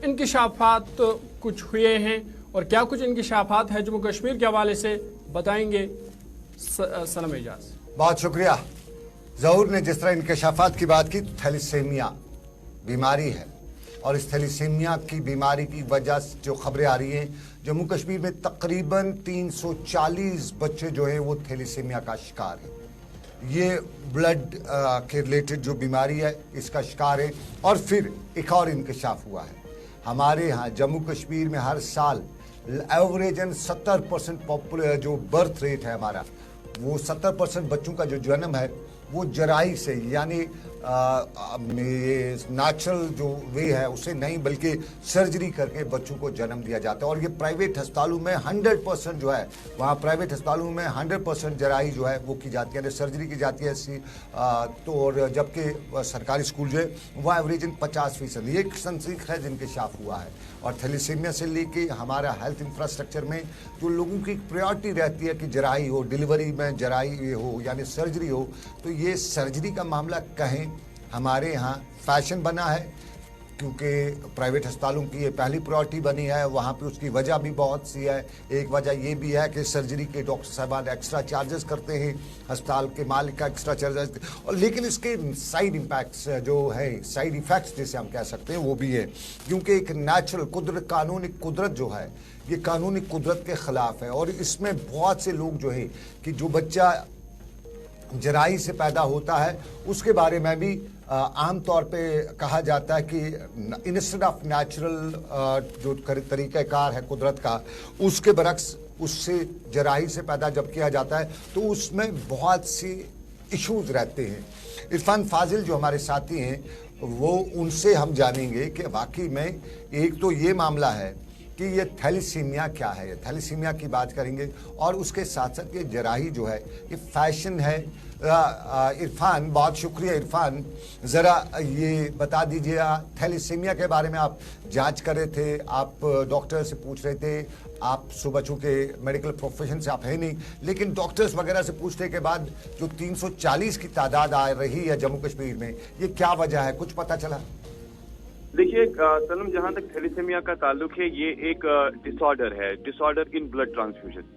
इंकशाफात कुछ हुए हैं और क्या कुछ इंकशाफात है जम्मू कश्मीर के हवाले से बताएंगे सनम एजाज। बहुत शुक्रिया। ज़हूर ने जिस तरह इंकशाफात की बात की, थैलीसीमिया बीमारी है और इस थैलीसीमिया की बीमारी की वजह से जो खबरें आ रही हैं, जम्मू कश्मीर में तकरीबन 340 बच्चे जो हैं वो थैलीसीमिया का शिकार हैं। ये ब्लड के रिलेटेड जो बीमारी है इसका शिकार है। और फिर एक और इंकशाफ हुआ है, हमारे यहाँ जम्मू कश्मीर में हर साल एवरेजन 70% पॉपुलर जो बर्थ रेट है हमारा, वो 70% बच्चों का जो जन्म है वो जराई से, यानी नेचुरल जो वे है उसे नहीं बल्कि सर्जरी करके बच्चों को जन्म दिया जाता है। और ये प्राइवेट अस्पतालों में 100% जो है, वहाँ प्राइवेट अस्पतालों में 100% जराई जो है वो की जाती है, सर्जरी की जाती है ऐसी। तो और जबकि सरकारी स्कूल जो है वह एवरेजन 50%। ये एक सनसनीखेज इंकशाफ हुआ है। और थैलीसीमिया से लेके हमारा हेल्थ इंफ्रास्ट्रक्चर में जो लोगों की प्रायोरिटी रहती है कि जराई हो, डिलीवरी में जराई हो यानी सर्जरी हो, तो ये सर्जरी का मामला कहें हमारे यहाँ फैशन बना है, क्योंकि प्राइवेट अस्पतालों की ये पहली प्रायोरिटी बनी है। वहाँ पे उसकी वजह भी बहुत सी है। एक वजह ये भी है कि सर्जरी के डॉक्टर साहबान एक्स्ट्रा चार्जेस करते हैं, अस्पताल के मालिक का एक्स्ट्रा चार्जेस, और लेकिन इसके साइड इम्पैक्ट्स जो है, साइड इफ़ेक्ट्स जिसे हम कह सकते हैं, वो भी है। क्योंकि एक नेचुरल कुदरत, कानूनी कुदरत जो है, ये कानूनी कुदरत के ख़िलाफ़ है। और इसमें बहुत से लोग जो है कि जो बच्चा जराई से पैदा होता है उसके बारे में भी आम तौर पे कहा जाता है कि इंस्टेड ऑफ नेचुरल जो तरीक़ाकार है कुदरत का, उसके बरक्स उससे जराई से पैदा जब किया जाता है तो उसमें बहुत सी इश्यूज़ रहते हैं। इरफान फाजिल जो हमारे साथी हैं, वो उनसे हम जानेंगे कि वाकई में एक तो ये मामला है कि ये थैलीसीमिया क्या है, थैलीसीमिया की बात करेंगे, और उसके साथ साथ ये जराही जो है ये फैशन है। इरफान, बहुत शुक्रिया इरफान, ज़रा ये बता दीजिए, थैलीसीमिया के बारे में आप जांच कर रहे थे, आप डॉक्टर से पूछ रहे थे, आप सुबह चूँकि मेडिकल प्रोफेशन से आप है नहीं, लेकिन डॉक्टर्स वगैरह से पूछने के बाद जो 340 की तादाद आ रही है जम्मू कश्मीर में, ये क्या वजह है, कुछ पता चला? देखिए सनम, जहां तक थैलीसीमिया का ताल्लुक है, ये एक डिसऑर्डर है, डिसऑर्डर इन ब्लड ट्रांसफ्यूजन।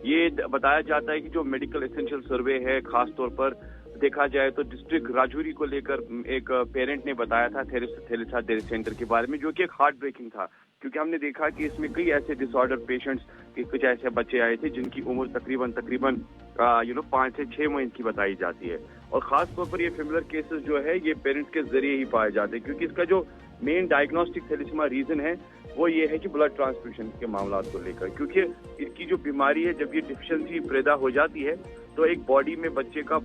ये बताया जाता है कि जो मेडिकल एसेंशियल सर्वे है, खास तौर पर देखा जाए तो डिस्ट्रिक्ट राजौरी को लेकर एक पेरेंट ने बताया था थैलेसा डेयरी सेंटर के बारे में, जो कि एक हार्ट ब्रेकिंग था, क्योंकि हमने देखा कि इसमें कई ऐसे डिसऑर्डर पेशेंट्स, कुछ ऐसे बच्चे आए थे जिनकी उम्र तकरीबन 5 से 6 महीने की बताई जाती है। और खास तौर पर ये फेमिलर केसेस जो है ये पेरेंट्स के जरिए ही पाए जाते हैं, क्योंकि इसका जो मेन डायग्नोस्टिक थैलेसीमिया रीजन है वो ये है कि ब्लड ट्रांसफ्यूजन के मामला को लेकर, क्योंकि इसकी जो बीमारी है, जब ये डिफिशियंसी पैदा हो जाती है तो एक बॉडी में बच्चे का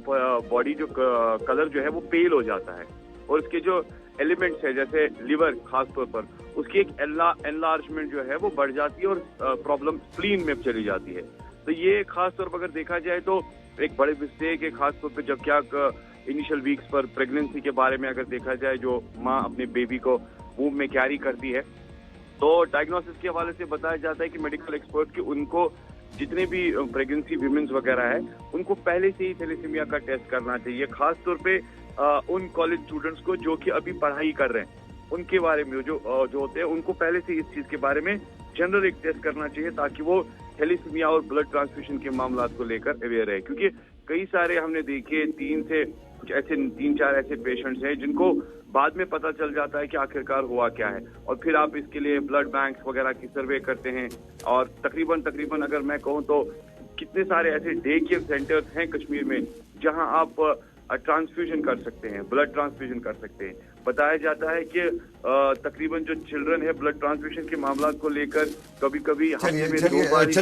बॉडी जो कलर जो है वो पेल हो जाता है, और उसके जो एलिमेंट्स है जैसे लिवर खास तौर पर, उसकी एक एनलार्जमेंट जो है वो बढ़ जाती है और प्रॉब्लम स्प्लीन में चली जाती है। तो ये खास तौर पर अगर देखा जाए तो एक बड़े मिस्टेक है, खास तौर पर जब क्या इनिशियल वीक्स पर प्रेगनेंसी के बारे में अगर देखा जाए, जो माँ अपने बेबी को वूम में कैरी करती है, तो डायग्नोसिस के हवाले से बताया जाता है कि मेडिकल एक्सपर्ट कि उनको जितने भी प्रेगनेंसी वीमेंस वगैरह है उनको पहले से ही थैलेसीमिया का टेस्ट करना चाहिए। खास तौर पे उन कॉलेज स्टूडेंट्स को जो कि अभी पढ़ाई कर रहे हैं, उनके बारे में जो होते हैं उनको पहले से इस चीज के बारे में जनरल एक टेस्ट करना चाहिए, ताकि वो थैलेसीमिया और ब्लड ट्रांसफ्यूजन के मामला को लेकर अवेयर है। क्योंकि कई सारे हमने देखे 3-4 ऐसे पेशेंट्स हैं जिनको बाद में पता चल जाता है कि आखिरकार हुआ क्या है, और फिर आप इसके लिए ब्लड बैंक्स वगैरह की सर्वे करते हैं। और तकरीबन अगर मैं कहूँ तो कितने सारे ऐसे डे केयर सेंटर्स हैं कश्मीर में जहां आप ट्रांसफ्यूजन कर सकते हैं, ब्लड ट्रांसफ्यूजन कर सकते हैं। बताया जाता है कि तकरीबन जो चिल्ड्रन है ब्लड ट्रांसफ्यूजन के मामला को लेकर कभी-कभी हफ्ते में 2 बार